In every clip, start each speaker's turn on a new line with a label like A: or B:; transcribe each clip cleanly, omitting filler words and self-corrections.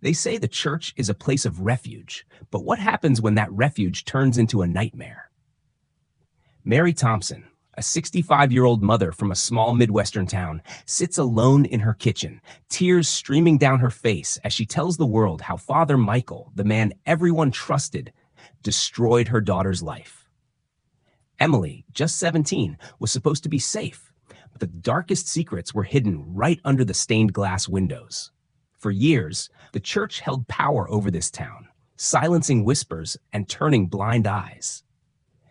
A: They say the church is a place of refuge, but what happens when that refuge turns into a nightmare? Mary Thompson, a 65-year-old mother from a small Midwestern town, sits alone in her kitchen, tears streaming down her face as she tells the world how Father Michael, the man everyone trusted, destroyed her daughter's life. Emily, just 17, was supposed to be safe, but the darkest secrets were hidden right under the stained glass windows. For years, the church held power over this town, silencing whispers and turning blind eyes.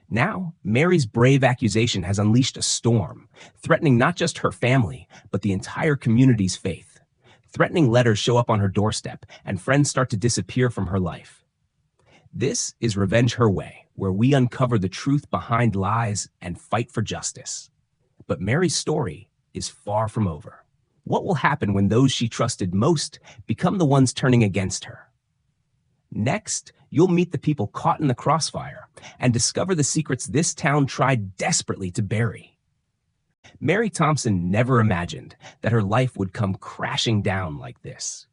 A: Now, Mary's brave accusation has unleashed a storm, threatening not just her family, but the entire community's faith. Threatening letters show up on her doorstep, and friends start to disappear from her life. This is Revenge Her Way, where we uncover the truth behind lies and fight for justice. But Mary's story is far from over. What will happen when those she trusted most become the ones turning against her? Next, you'll meet the people caught in the crossfire and discover the secrets this town tried desperately to bury. Mary Thompson never imagined that her life would come crashing down like this.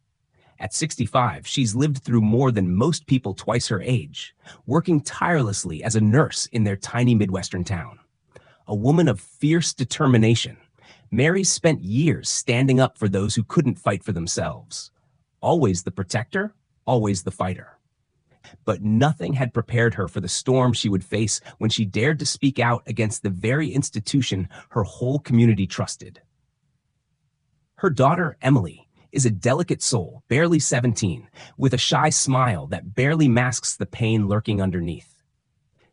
A: At 65, she's lived through more than most people twice her age, working tirelessly as a nurse in their tiny Midwestern town. A woman of fierce determination, Mary's spent years standing up for those who couldn't fight for themselves. Always the protector, always the fighter. But nothing had prepared her for the storm she would face when she dared to speak out against the very institution her whole community trusted. Her daughter, Emily, is a delicate soul, barely 17, with a shy smile that barely masks the pain lurking underneath.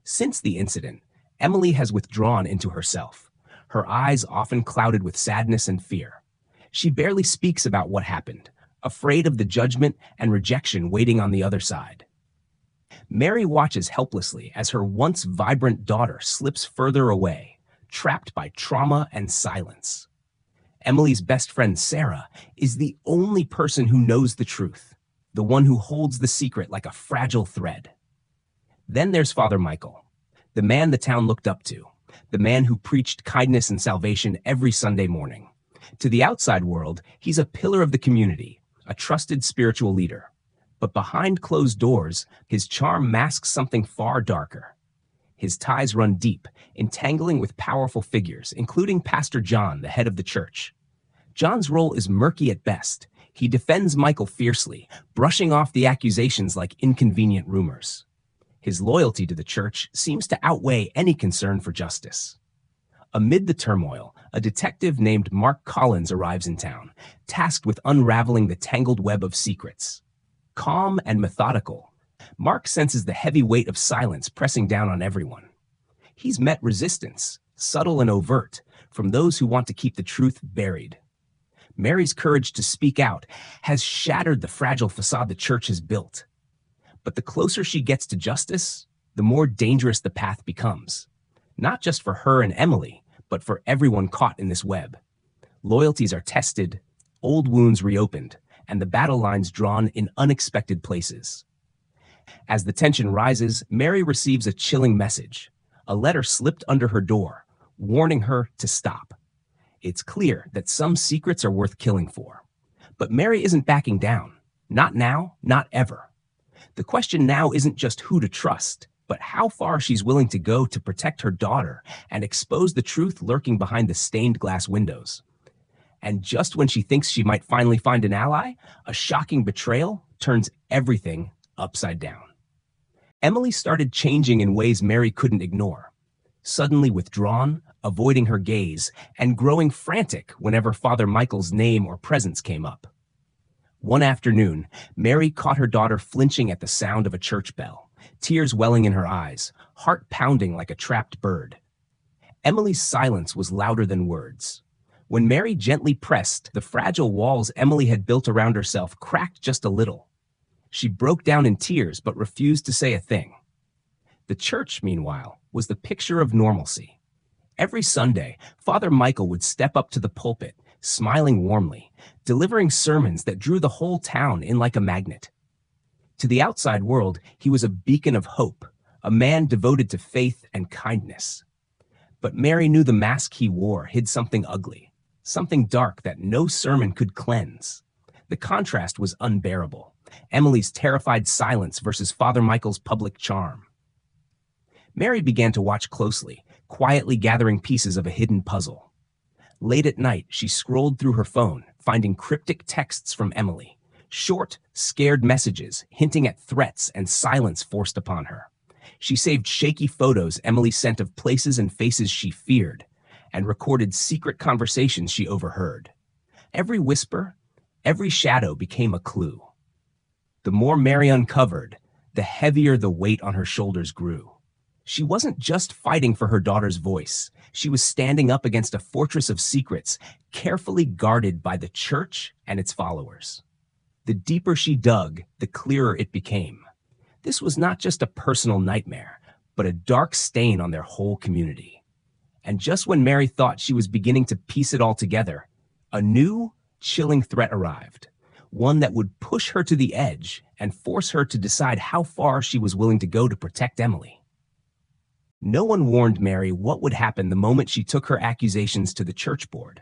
A: Since the incident, Emily has withdrawn into herself, her eyes often clouded with sadness and fear. She barely speaks about what happened, afraid of the judgment and rejection waiting on the other side. Mary watches helplessly as her once vibrant daughter slips further away, trapped by trauma and silence. Emily's best friend, Sarah, is the only person who knows the truth, the one who holds the secret like a fragile thread. Then there's Father Michael, the man the town looked up to, the man who preached kindness and salvation every Sunday morning. To the outside world, he's a pillar of the community, a trusted spiritual leader. But behind closed doors, his charm masks something far darker. His ties run deep, entangling with powerful figures, including Pastor John, the head of the church. John's role is murky at best. He defends Michael fiercely, brushing off the accusations like inconvenient rumors. His loyalty to the church seems to outweigh any concern for justice. Amid the turmoil, a detective named Mark Collins arrives in town, tasked with unraveling the tangled web of secrets. Calm and methodical, Mark senses the heavy weight of silence pressing down on everyone. He's met resistance, subtle and overt, from those who want to keep the truth buried. Mary's courage to speak out has shattered the fragile facade the church has built. But the closer she gets to justice, the more dangerous the path becomes. Not just for her and Emily, but for everyone caught in this web. Loyalties are tested, old wounds reopened, and the battle lines drawn in unexpected places. As the tension rises, Mary receives a chilling message, a letter slipped under her door, warning her to stop. It's clear that some secrets are worth killing for. But Mary isn't backing down. Not now, not ever. The question now isn't just who to trust, but how far she's willing to go to protect her daughter and expose the truth lurking behind the stained glass windows. And just when she thinks she might finally find an ally, a shocking betrayal turns everything upside down. Emily started changing in ways Mary couldn't ignore. Suddenly withdrawn, avoiding her gaze, and growing frantic whenever Father Michael's name or presence came up. One afternoon, Mary caught her daughter flinching at the sound of a church bell, tears welling in her eyes, heart pounding like a trapped bird. Emily's silence was louder than words. When Mary gently pressed, the fragile walls Emily had built around herself cracked just a little. She broke down in tears but refused to say a thing. The church, meanwhile, was the picture of normalcy. Every Sunday, Father Michael would step up to the pulpit, smiling warmly, delivering sermons that drew the whole town in like a magnet. To the outside world, he was a beacon of hope, a man devoted to faith and kindness. But Mary knew the mask he wore hid something ugly, something dark that no sermon could cleanse. The contrast was unbearable. Emily's terrified silence versus Father Michael's public charm. Mary began to watch closely, quietly gathering pieces of a hidden puzzle. Late at night, she scrolled through her phone, finding cryptic texts from Emily, short, scared messages hinting at threats and silence forced upon her. She saved shaky photos Emily sent of places and faces she feared, and recorded secret conversations she overheard. Every whisper, every shadow became a clue. The more Mary uncovered, the heavier the weight on her shoulders grew. She wasn't just fighting for her daughter's voice. She was standing up against a fortress of secrets, carefully guarded by the church and its followers. The deeper she dug, the clearer it became. This was not just a personal nightmare, but a dark stain on their whole community. And just when Mary thought she was beginning to piece it all together, a new, chilling threat arrived. One that would push her to the edge and force her to decide how far she was willing to go to protect Emily. No one warned Mary what would happen the moment she took her accusations to the church board.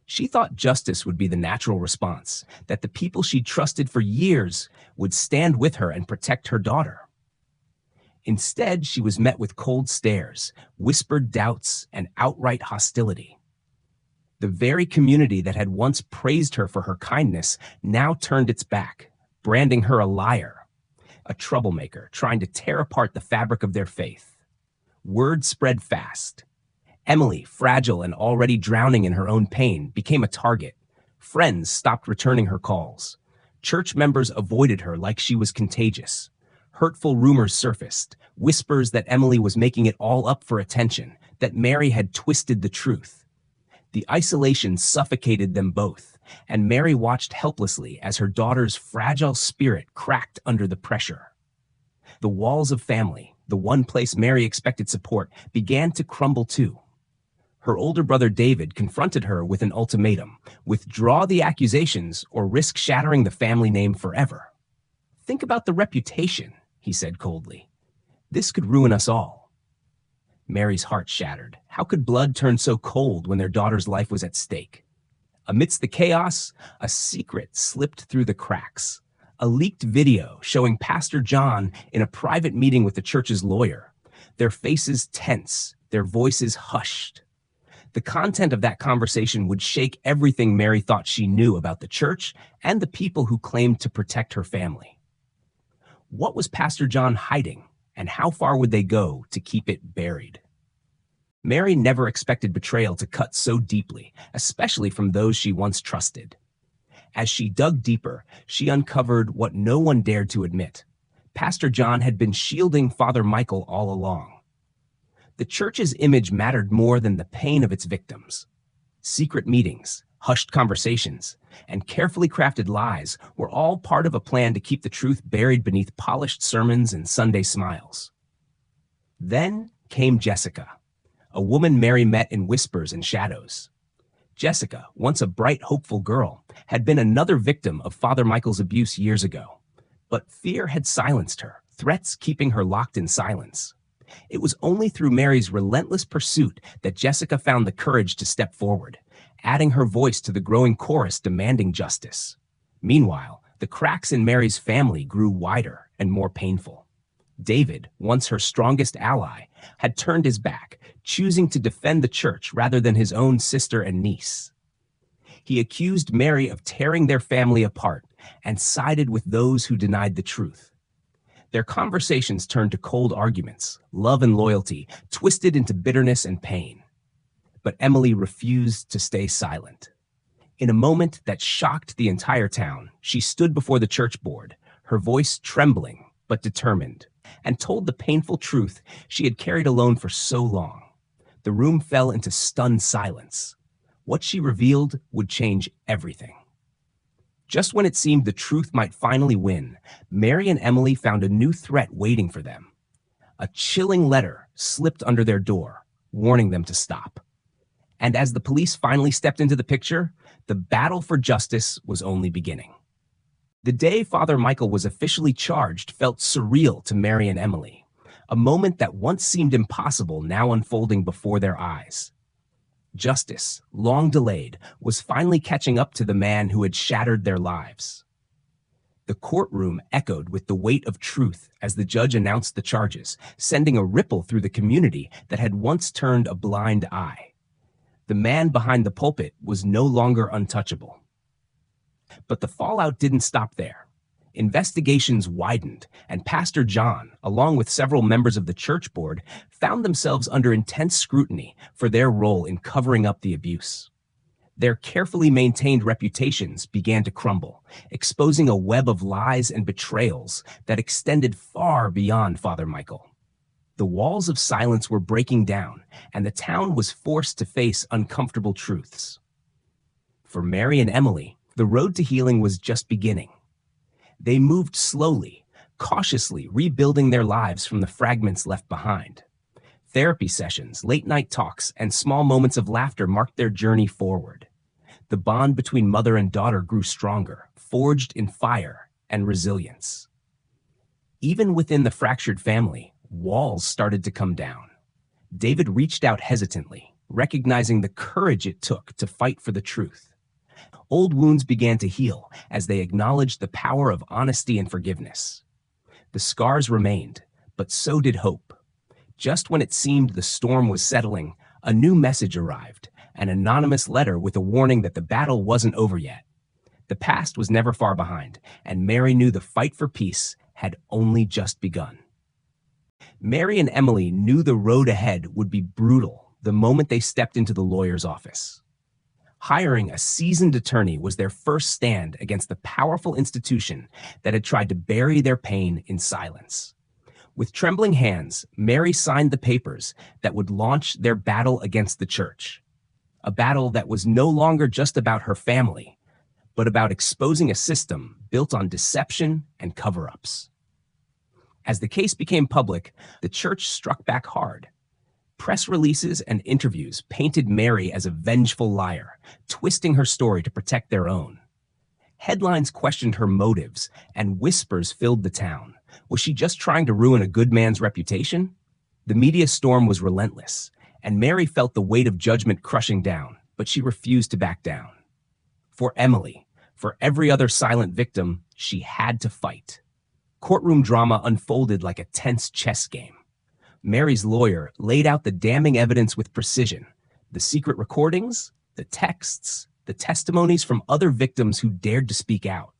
A: She thought justice would be the natural response, that the people she'd trusted for years would stand with her and protect her daughter. Instead, she was met with cold stares, whispered doubts, and outright hostility. The very community that had once praised her for her kindness now turned its back, branding her a liar, a troublemaker trying to tear apart the fabric of their faith. Word spread fast. Emily, fragile and already drowning in her own pain, became a target. Friends stopped returning her calls. Church members avoided her like she was contagious. Hurtful rumors surfaced, whispers that Emily was making it all up for attention, that Mary had twisted the truth. The isolation suffocated them both, and Mary watched helplessly as her daughter's fragile spirit cracked under the pressure. The walls of family, the one place Mary expected support, began to crumble too. Her older brother David confronted her with an ultimatum: withdraw the accusations or risk shattering the family name forever. Think about the reputation, he said coldly. This could ruin us all. Mary's heart shattered. How could blood turn so cold when their daughter's life was at stake? Amidst the chaos, a secret slipped through the cracks. A leaked video showing Pastor John in a private meeting with the church's lawyer. Their faces tense, their voices hushed. The content of that conversation would shake everything Mary thought she knew about the church and the people who claimed to protect her family. What was Pastor John hiding, and how far would they go to keep it buried? Mary never expected betrayal to cut so deeply, especially from those she once trusted. As she dug deeper, she uncovered what no one dared to admit. Pastor John had been shielding Father Michael all along. The church's image mattered more than the pain of its victims. Secret meetings, hushed conversations, and carefully crafted lies were all part of a plan to keep the truth buried beneath polished sermons and Sunday smiles. Then came Jessica, a woman Mary met in whispers and shadows. Jessica, once a bright, hopeful girl, had been another victim of Father Michael's abuse years ago. But fear had silenced her, threats keeping her locked in silence. It was only through Mary's relentless pursuit that Jessica found the courage to step forward, adding her voice to the growing chorus demanding justice. Meanwhile, the cracks in Mary's family grew wider and more painful. David, once her strongest ally, had turned his back, choosing to defend the church rather than his own sister and niece. He accused Mary of tearing their family apart and sided with those who denied the truth. Their conversations turned to cold arguments, love and loyalty, twisted into bitterness and pain. But Emily refused to stay silent. In a moment that shocked the entire town, she stood before the church board, her voice trembling but determined, and told the painful truth she had carried alone for so long. The room fell into stunned silence. What she revealed would change everything. Just when it seemed the truth might finally win, Mary and Emily found a new threat waiting for them. A chilling letter slipped under their door, warning them to stop. And as the police finally stepped into the picture, the battle for justice was only beginning. The day Father Michael was officially charged felt surreal to Mary and Emily. A moment that once seemed impossible now unfolding before their eyes. Justice, long delayed, was finally catching up to the man who had shattered their lives. The courtroom echoed with the weight of truth as the judge announced the charges, sending a ripple through the community that had once turned a blind eye. The man behind the pulpit was no longer untouchable. But the fallout didn't stop there. Investigations widened, and Pastor John, along with several members of the church board, found themselves under intense scrutiny for their role in covering up the abuse. Their carefully maintained reputations began to crumble, exposing a web of lies and betrayals that extended far beyond Father Michael. The walls of silence were breaking down, and the town was forced to face uncomfortable truths. For Mary and Emily, the road to healing was just beginning. They moved slowly, cautiously rebuilding their lives from the fragments left behind. Therapy sessions, late-night talks, and small moments of laughter marked their journey forward. The bond between mother and daughter grew stronger, forged in fire and resilience. Even within the fractured family, walls started to come down. David reached out hesitantly, recognizing the courage it took to fight for the truth. Old wounds began to heal as they acknowledged the power of honesty and forgiveness. The scars remained, but so did hope. Just when it seemed the storm was settling, a new message arrived, an anonymous letter with a warning that the battle wasn't over yet. The past was never far behind, and Mary knew the fight for peace had only just begun. Mary and Emily knew the road ahead would be brutal the moment they stepped into the lawyer's office. Hiring a seasoned attorney was their first stand against the powerful institution that had tried to bury their pain in silence. With trembling hands, Mary signed the papers that would launch their battle against the church. A battle that was no longer just about her family, but about exposing a system built on deception and cover-ups. As the case became public, the church struck back hard. Press releases and interviews painted Mary as a vengeful liar, twisting her story to protect their own. Headlines questioned her motives, and whispers filled the town. Was she just trying to ruin a good man's reputation? The media storm was relentless, and Mary felt the weight of judgment crushing down, but she refused to back down. For Emily, for every other silent victim, she had to fight. Courtroom drama unfolded like a tense chess game. Mary's lawyer laid out the damning evidence with precision: the secret recordings, the texts, the testimonies from other victims who dared to speak out.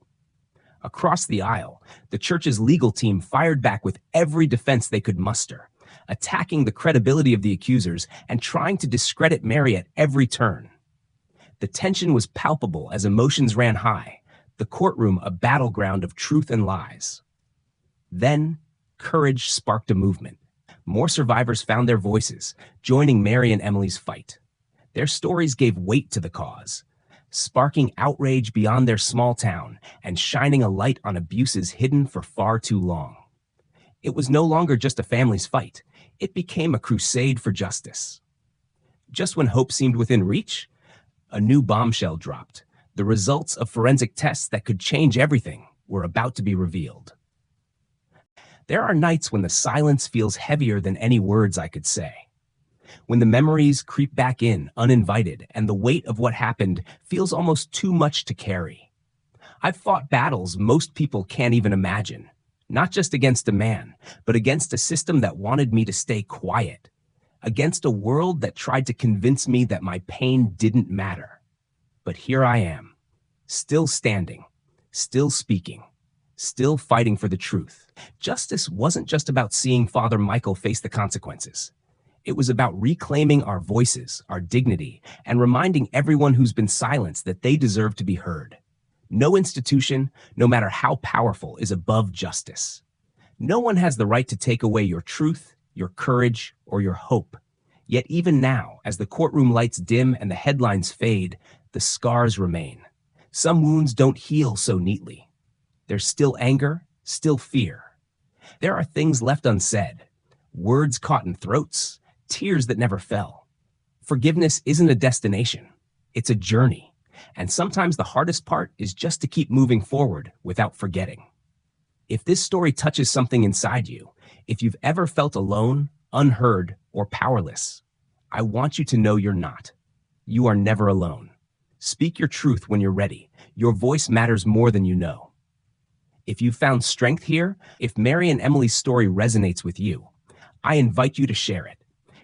A: Across the aisle, the church's legal team fired back with every defense they could muster, attacking the credibility of the accusers and trying to discredit Mary at every turn. The tension was palpable as emotions ran high, the courtroom a battleground of truth and lies. Then, courage sparked a movement. More survivors found their voices, joining Mary and Emily's fight. Their stories gave weight to the cause, sparking outrage beyond their small town and shining a light on abuses hidden for far too long. It was no longer just a family's fight. It became a crusade for justice. Just when hope seemed within reach, a new bombshell dropped. The results of forensic tests that could change everything were about to be revealed. There are nights when the silence feels heavier than any words I could say. When the memories creep back in uninvited and the weight of what happened feels almost too much to carry. I've fought battles most people can't even imagine, not just against a man, but against a system that wanted me to stay quiet, against a world that tried to convince me that my pain didn't matter. But here I am, still standing, still speaking, still fighting for the truth. Justice wasn't just about seeing Father Michael face the consequences. It was about reclaiming our voices, our dignity, and reminding everyone who's been silenced that they deserve to be heard. No institution, no matter how powerful, is above justice. No one has the right to take away your truth, your courage, or your hope. Yet even now, as the courtroom lights dim and the headlines fade, the scars remain. Some wounds don't heal so neatly. There's still anger, still fear. There are things left unsaid, words caught in throats, tears that never fell. Forgiveness isn't a destination, it's a journey. And sometimes the hardest part is just to keep moving forward without forgetting. If this story touches something inside you, if you've ever felt alone, unheard, or powerless, I want you to know you're not. You are never alone. Speak your truth when you're ready. Your voice matters more than you know. If you found strength here, if Mary and Emily's story resonates with you, I invite you to share it.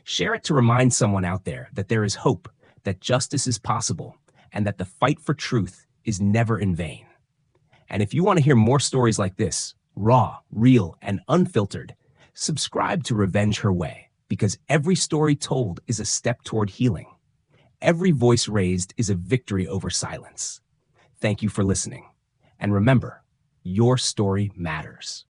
A: Share it to remind someone out there that there is hope, that justice is possible, and that the fight for truth is never in vain. And if you want to hear more stories like this, raw, real, and unfiltered, subscribe to Revenge Her Way, because every story told is a step toward healing. Every voice raised is a victory over silence. Thank you for listening. And remember, your story matters.